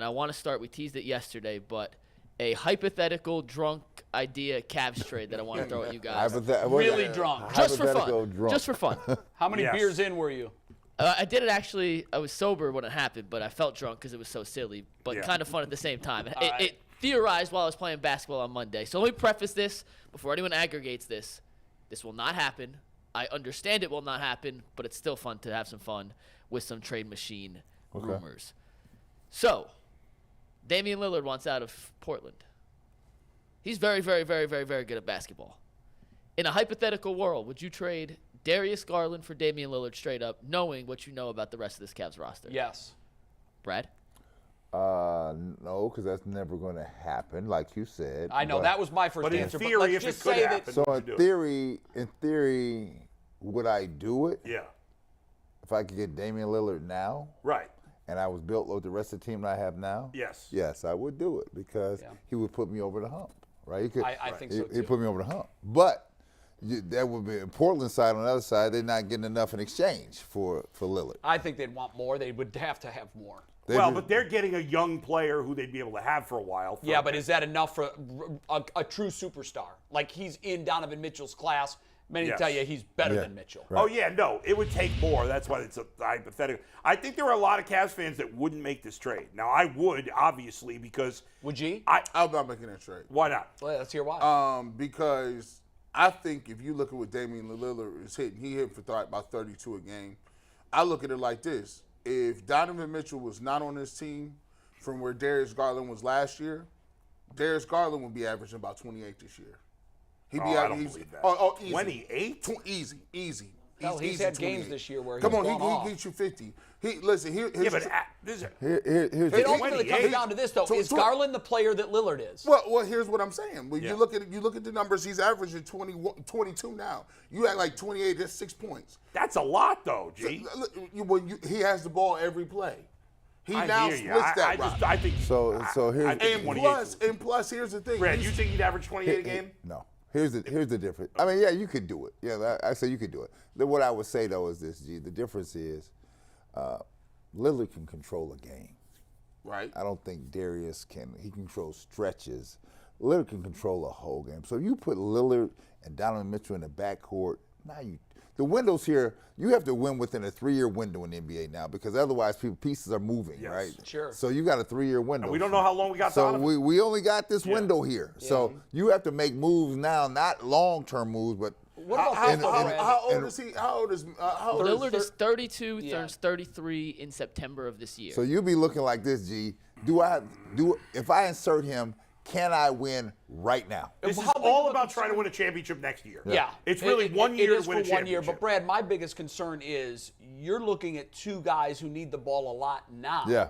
and I want to start, we teased it yesterday, but a hypothetical drunk idea Cavs trade that I want to throw at you guys. Really drunk. Just for fun. Just for fun. How many beers in were you? I did it actually. I was sober when it happened, but I felt drunk because it was so silly, but kind of fun at the same time. It theorized while I was playing basketball on Monday. So let me preface this before anyone aggregates this. This will not happen. I understand it will not happen, but it's still fun to have some fun with some trade machine rumors. So, Damian Lillard wants out of Portland. He's very, very, very, very, very good at basketball. In a hypothetical world, would you trade Darius Garland for Damian Lillard straight up, knowing what you know about the rest of this Cavs roster? Yes. Brad? No, because that's never going to happen, like you said. I know, that was my first answer. But in theory, if it could happen, so in theory, would I do it? Yeah. If I could get Damian Lillard now? Right. And I was built with the rest of the team that I have now? Yes. Yes, I would do it because he would put me over the hump, right? He could, I think so, too. He'd put me over the hump. But that would be Portland side. On the other side, they're not getting enough in exchange for Lillard. I think they'd want more. They would have to have more. But they're getting a young player who they'd be able to have for a while. Yeah, but is that enough for a true superstar? Like, he's in Donovan Mitchell's class. Many tell you he's better than Mitchell. Right. Oh, yeah, no, it would take more. That's why it's a hypothetical. I think there are a lot of Cavs fans that wouldn't make this trade. Now, I would, obviously, because... Would you? I'm not making that trade. Why not? Well, let's hear why. Because I think if you look at what Damian Lillard is hitting, he hit for about 32 a game. I look at it like this. If Donovan Mitchell was not on this team from where Darius Garland was last year, Darius Garland would be averaging about 28 this year. I don't believe that. Easy. 28? Easy. Hell, he's easy had 28. games this year where Come on, he gets you 50. Here's Here's it ultimately comes down to this, though. Is Garland the player that Lillard is? Well, here's what I'm saying. When you look at the numbers, he's averaging 22 now. You had like 28, that's 6 points. That's a lot, though, G. He has the ball every play. He I now hear you. splits that I think So here's and plus, here's the thing. Brad, you think he'd average 28 a game? No. Here's the difference. I mean, yeah, you could do it. Yeah, I say you could do it. What I would say, though, is this, G. The difference is Lillard can control a game. Right. I don't think Darius can. He controls stretches. Lillard can control a whole game. So if you put Lillard and Donovan Mitchell in the backcourt, the windows here, you have to win within a 3-year window in the NBA now because otherwise pieces are moving, right? Sure. So you got a 3-year window. And we don't know how long we got So Donovan. we only got this window here. Yeah. So you have to make moves now, not long-term moves, but What about how old is he? Lillard is 32, turns 33 in September of this year. So you'll be looking like this, G. If I insert him, can I win right now? This is all about trying to win a championship next year. Yeah. It's really 1 year to win a for 1 year. championship. But, Brad, my biggest concern is you're looking at two guys who need the ball a lot now. Yeah.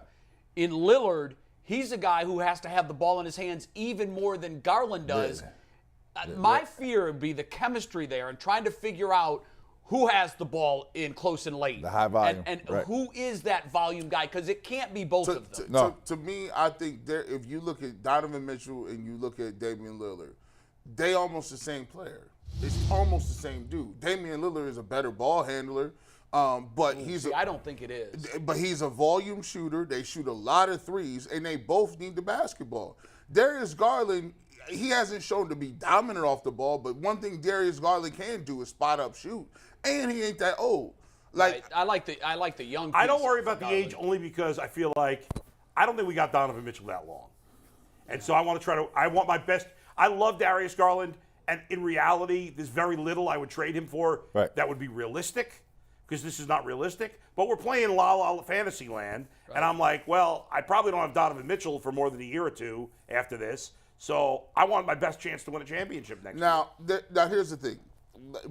In Lillard, he's a guy who has to have the ball in his hands even more than Garland does. My fear would be the chemistry there and trying to figure out who has the ball in close and late. The high volume. And right. who is that volume guy? Because it can't be both of them. No. To me, I think if you look at Donovan Mitchell and you look at Damian Lillard, they almost the same player. It's almost the same dude. Damian Lillard is a better ball handler, but I don't think it is. But he's a volume shooter. They shoot a lot of threes, and they both need the basketball. Darius Garland, he hasn't shown to be dominant off the ball, but one thing Darius Garland can do is spot up shoot, and he ain't that old. Like I like the young. I don't piece worry of about the Garland. age only because I feel like I don't think we got Donovan Mitchell that long, and so I want my best. I love Darius Garland, and in reality, there's very little I would trade him for that would be realistic, because this is not realistic. But we're playing La La Fantasy Land, and I'm like, well, I probably don't have Donovan Mitchell for more than a year or two after this. So I want my best chance to win a championship next year. Now here's the thing.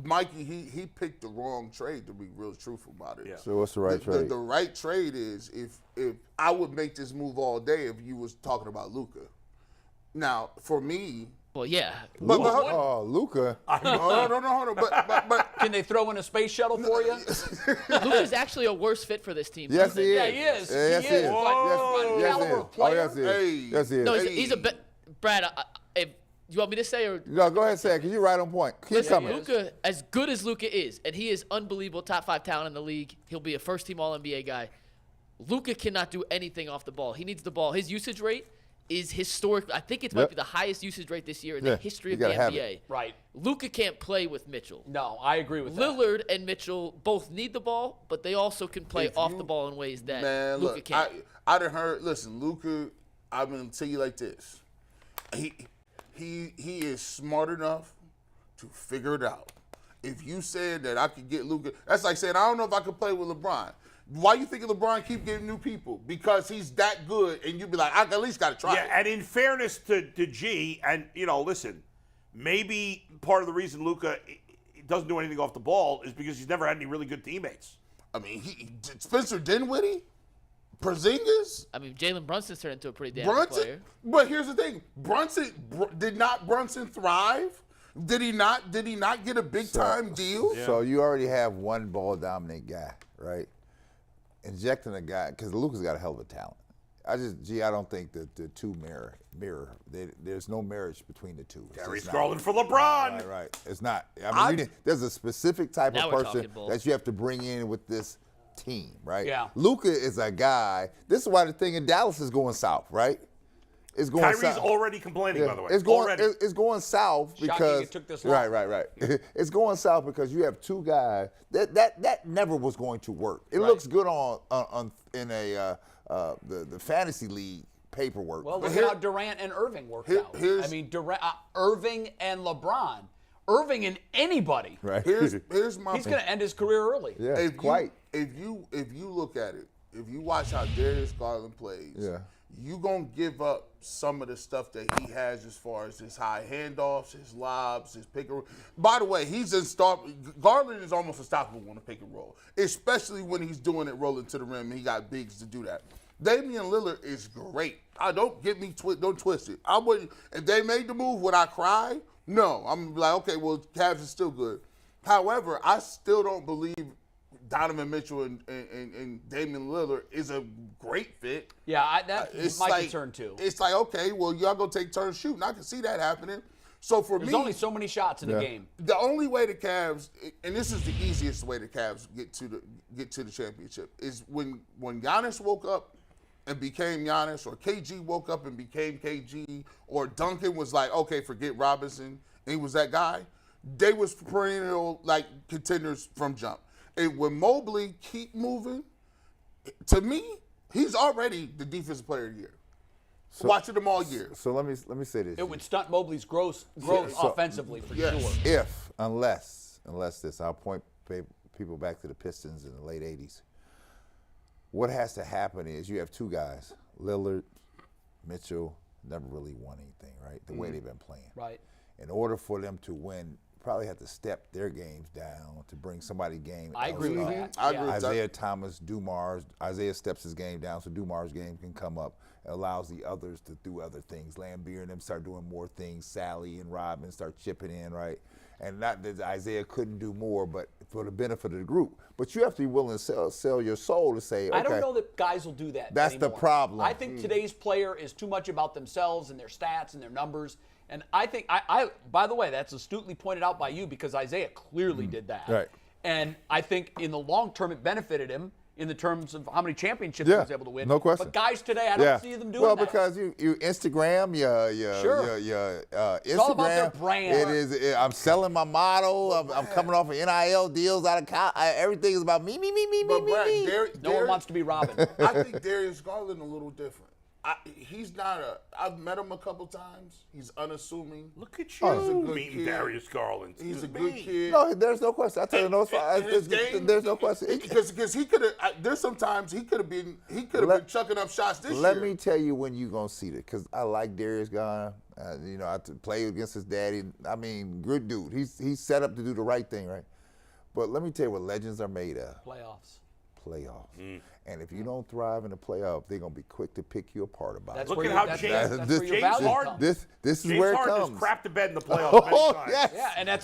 Mikey, he picked the wrong trade, to be real truthful about it. Yeah. So what's the right trade? The right trade is if I would make this move all day if you was talking about Luka. Now, for me, Well, yeah. Luka. no. But Can they throw in a space shuttle for you? Luka's actually a worse fit for this team. Yes, he is. Yeah, he is. Yes, he is. But Yes, he caliber is. of player. Yes, he is. Yes, he is. No, he's a Brad, if you want me to say or No, go ahead and say it, because you're right on point. Keep listen, coming. Luka, as good as Luka is, and he is unbelievable, top 5 talent in the league, he'll be a first-team All-NBA guy. Luka cannot do anything off the ball. He needs the ball. His usage rate is historic. I think it might be the highest usage rate this year in the history of the NBA. Right. Luka can't play with Mitchell. No, I agree with that. Lillard and Mitchell both need the ball, but they also can play off the ball in ways that Luka can't. I done heard. Listen, Luka. I'm gonna tell you like this. He is smart enough to figure it out. If you said that I could get Luka, that's like saying I don't know if I could play with LeBron. Why you think LeBron keep getting new people? Because he's that good, and you'd be like, I at least got to try it. And in fairness to G, and, listen, maybe part of the reason Luka doesn't do anything off the ball is because he's never had any really good teammates. I mean, Spencer Dinwiddie, Porzingis. I mean, Jalen Brunson's turned into a pretty damn good player. But here's the thing: did not Brunson thrive? Did he not get a big time deal? So you already have one ball dominant guy, right? Injecting a guy, because Luka's got a hell of a talent. I don't think that the two mirror. There's no marriage between the two. Darius Garland for LeBron. Right. It's not. I mean, there's a specific type of person that you have to bring in with this team, right? Yeah. Luka is a guy. This is why the thing in Dallas is going south, right? It's going Kyrie's south. already complaining, by the way. It's going south because it took this long. Right. It's going south because you have two guys that never was going to work. It looks good on in the fantasy league paperwork. Well, look at how Durant and Irving worked out. I mean, Irving and LeBron. Irving and anybody. Right. Here's my. He's going to end his career early. Yeah, If you look at it, if you watch how Darius Garland plays, you gonna give up some of the stuff that he has as far as his high handoffs, his lobs, his pick and roll. By the way, Garland is almost unstoppable on the pick and roll, especially when he's doing it rolling to the rim. And he got bigs to do that. Damian Lillard is great. Don't twist it. I wouldn't. If they made the move, would I cry? No. I'm like, okay, well, Cavs is still good. However, I still don't believe Donovan Mitchell and Damian Lillard is a great fit. Yeah, that's my concern too. It's like, okay, well, y'all gonna take turns shooting. I can see that happening. So for me, there's only so many shots in the game. The only way the Cavs, and this is the easiest way the Cavs get to the championship, is when Giannis woke up and became Giannis, or KG woke up and became KG, or Duncan was like, okay, forget Robinson, and he was that guy. They was perennial contenders from jump. And when Mobley keep moving, to me, he's already the defensive player of the year. Watching them all year. So let me say this. It would stunt Mobley's growth offensively for sure. Unless this, I'll point people back to the Pistons in the late 80s. What has to happen is you have two guys, Lillard, Mitchell, never really won anything, right? The way they've been playing. Right. In order for them to win, probably have to step their games down to bring somebody's game. I agree with that. I agree with Isaiah Thomas, Dumars. Isaiah steps his game down so Dumars' game can come up. It allows the others to do other things. Lambeer and them start doing more things. Sally and Robin start chipping in, right? And not that Isaiah couldn't do more, but for the benefit of the group. But you have to be willing to sell your soul to say, okay. I don't know that guys will do that That's anymore. the problem. I think today's player is too much about themselves and their stats and their numbers. And I think, by the way, that's astutely pointed out by you because Isaiah clearly did that. Right. And I think in the long term it benefited him in the terms of how many championships he was able to win. No question. But guys today, I don't see them doing that. Well, that. because you Instagram, your Instagram. All about their brand. It is. I'm selling my model. I'm coming off of NIL deals out of college. Everything is about me. But Brad, no one wants to be Robin. I think Darius Garland a little different. He's not I've met him a couple times. He's unassuming. Look at you meeting Darius Garland. He's a good kid. No, there's no question. I tell you, there's no question. Because he could have. There's sometimes he could have been chucking up shots this year. Let me tell you when you're gonna see that, because I like Darius Garland. I play against his daddy. I mean, good dude. He's set up to do the right thing, right? But let me tell you what legends are made of. Playoffs. And if you don't thrive in the playoff, they're gonna be quick to pick you apart about it. Look at how James Harden. This is James where it Harden comes. has crapped the bed in the playoffs many times. Yes. Yeah, and that's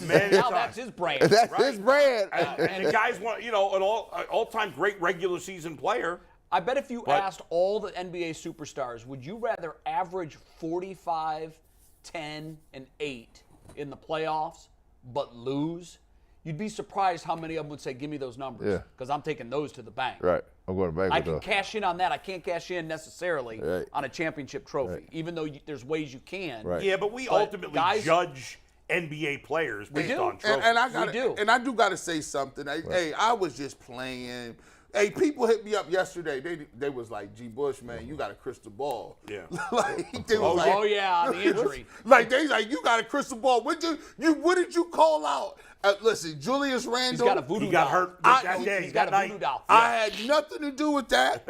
his brand. That's his brand. And the guy's an all-time great regular season player. I bet if you asked all the NBA superstars, would you rather average 45, 10, and 8 in the playoffs, but lose? you'd be surprised how many of them would say, "Give me those numbers," Yeah. because I'm taking those to the bank. Right. I'm going to bank I with can those. cash in on that. I can't cash in necessarily Right. on a championship trophy, even though there's ways you can. Right. Yeah, but we But ultimately guys- judge NBA players based do. on trophies. And I We do. and I do got to say something. Hey, I was just playing. Hey, people hit me up yesterday. They was like, "G. Bush, man, you got a crystal ball." Yeah. Like, they was like, Oh yeah, the injury. like they like, "You got a crystal ball." What did you call out? Listen, Julius Randle. He's got a voodoo He got doll. hurt that day. He's got that a voodoo night. doll. I had nothing to do with that.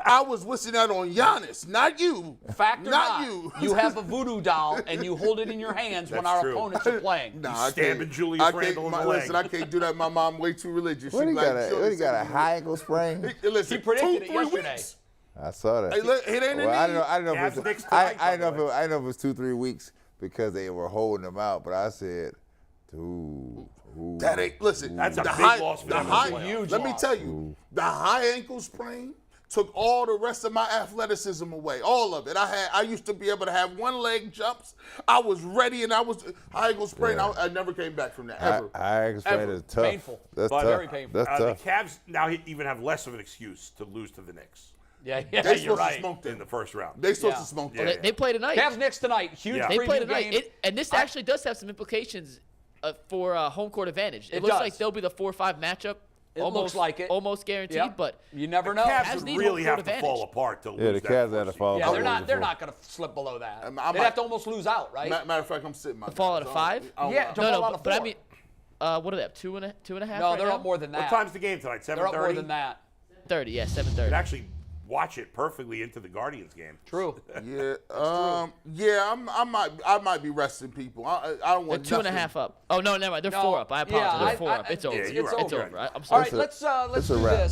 I was wishing that on Giannis, not you. Fact or not not, you. you have a voodoo doll and you hold it in your hands when That's our true. opponents are playing. Nah, I stabbing can't- Julius I can't- Randle in the leg. Listen, I can't do that. My mom way too religious. What She he like, got? What he got? A high ankle sprain? Listen, He predicted 2-3 it yesterday. weeks. I saw that. Hey, look, it ain't Well, I an don't know. I don't know Cavs if it next was. tonight, I by know. the way. I know if it was 2-3 weeks because they were holding him out. But I said, dude. That ain't listen. That's a the big high, loss for the them in the high, playoffs. Huge Let me loss. tell you, the high ankle sprain took all the rest of my athleticism away, all of it. I used to be able to have one leg jumps. I was ready, and I was high ankle sprain. Yeah. I never came back from that ever. High ankle sprain Ever. is tough. Painful. That's But tough. very painful. That's The tough. Cavs now even have less of an excuse to lose to the Knicks Yeah, They you're supposed to right. smoke in them. the first round. They supposed Yeah. to smoke Yeah. them. They play tonight. Cavs Knicks tonight. Huge Yeah. They preview play tonight. game. And this actually does have some implications for home court advantage. It, It looks does. like they'll be the 4-5 matchup. It almost, looks like it. Almost guaranteed, Yep. but You never know. Cavs Cavs would need really home have court to fall advantage. apart to Yeah, lose the that Cavs first had to seed. fall Yeah, apart. they're not going to slip below that. I They'd might- have to almost lose out, right? Matter of fact, I'm sitting my fall guys. out of I 5? don't- I don't- Yeah, to no, fall no. out of But I 4. mean, what do they have? Two and a half. No, right they're now? up more than that. What time's the game tonight? They're up 7:30? more than that. 30. Yeah, You 7:30. could actually watch it perfectly into the Guardians game. True. Yeah, I might be resting people. I don't They're want 2.5 up. Oh no, never mind. They're 4 up. I apologize. Yeah, They're 4 up. It's over. Yeah, you're it's right. over. I'm All sorry. right, let's a do wrap. this.